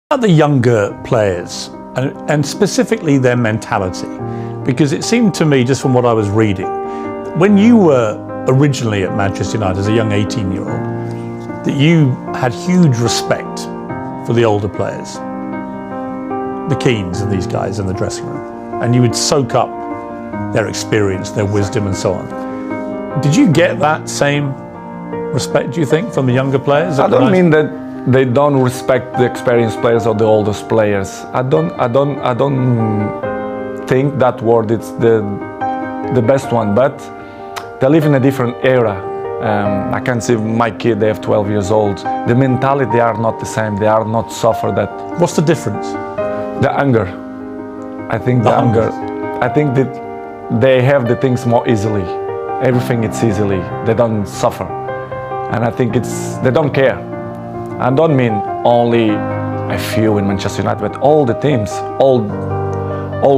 About the younger players and specifically their mentality, because it seemed to me, just from what I was reading, when you were originally at Manchester United as a young 18-year-old, that you had huge respect for the older players, the Keanes and these guys in the dressing room, and you would soak up their experience, their wisdom and so on. Did you get that same respect, do you think, from the younger players? I don't mean that they don't respect the experienced players or the oldest players. I don't think that word is the best one, but they live in a different era. I can see my kid, they have 12 years old. The mentality, they are not the same. They are not suffer that. What's the difference? The anger. I think the anger. I think that they have the things more easily. Everything it's easily. They don't suffer. And I think they don't care. I don't mean only a few in Manchester United, but all the teams, all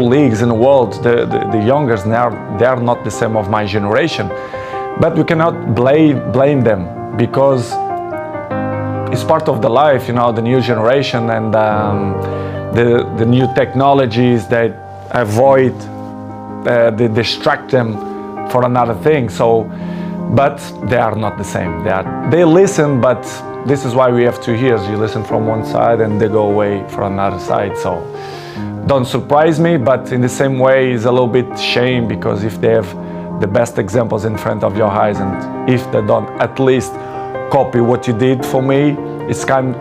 leagues in the world, the youngers, they are not the same of my generation. But we cannot blame them, because it's part of the life, you know, the new generation and the new technologies that avoid, they distract them for another thing. So, but they are not the same. They listen, but this is why we have 2 years. You listen from one side and they go away from another side. So don't surprise me, but in the same way it's a little bit shame, because if they have the best examples in front of your eyes, and if they don't at least copy what you did for me, it's kind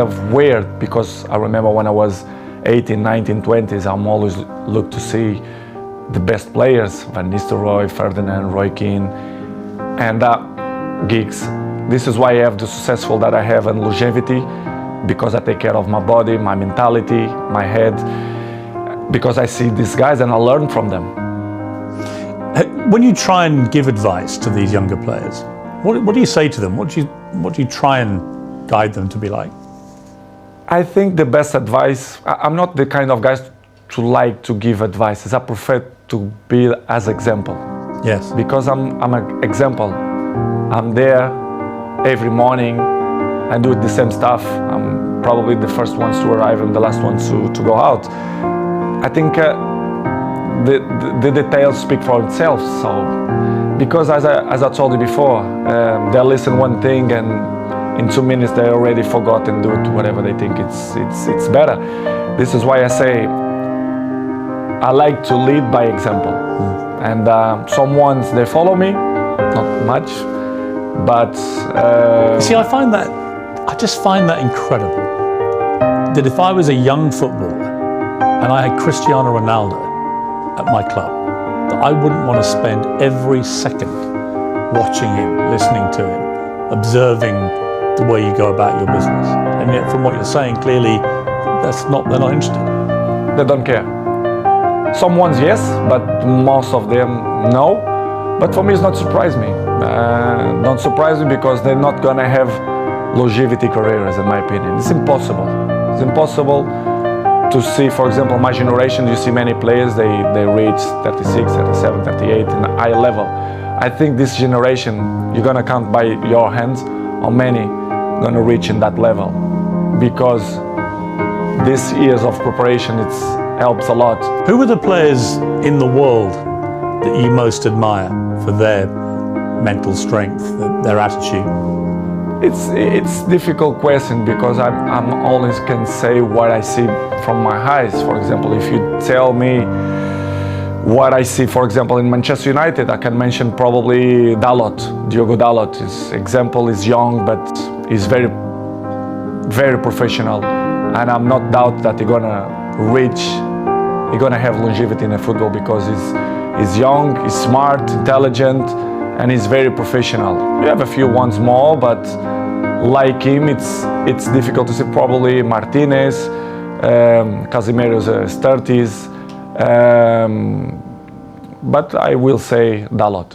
of weird, because I remember when I was 18, 19, 20s, I'm always look to see the best players, Van Nistelrooy, Ferdinand, Roy Keane, and gigs. This is why I have the successful that I have and longevity, because I take care of my body, my mentality, my head, because I see these guys and I learn from them. When you try and give advice to these younger players, what do you say to them? What do you try and guide them to be like? I think the best advice, I'm not the kind of guys to like to give advices. I prefer to be as example. Yes. Because I'm an example. I'm there every morning. I do the same stuff. I'm probably the first ones to arrive and the last ones to go out. I think the details speak for itself. So, because as I told you before, they listen one thing and in 2 minutes they already forgot and do it whatever they think it's better. This is why I say I like to lead by example. And some ones they follow me, not much, but see, I just find that incredible. That if I was a young footballer and I had Cristiano Ronaldo at my club, that I wouldn't want to spend every second watching him, listening to him, observing the way you go about your business. And yet, from what you're saying, clearly they're not interested. They don't care. Some ones yes, but most of them no. But for me, it's not surprise me. Don't surprise me, because they're not gonna have longevity careers, in my opinion. It's impossible. It's impossible to see, for example, my generation, you see many players, they reach 36, 37, 38 in a high level. I think this generation, you're gonna count by your hands how many gonna reach in that level, because these years of preparation, helps a lot. Who are the players in the world that you most admire for their mental strength, their attitude? It's difficult question, because I'm always can say what I see from my eyes. For example, if you tell me what I see, for example, in Manchester United, I can mention probably Dalot, Diego Dalot. His example is young, but he's very, very professional, and I'm not doubt that he's gonna have longevity in the football, because he's young, he's smart, intelligent, and he's very professional. You have a few ones more, but like him, it's difficult to see. Probably Martinez, Casemiro is 30s, but I will say Dalot.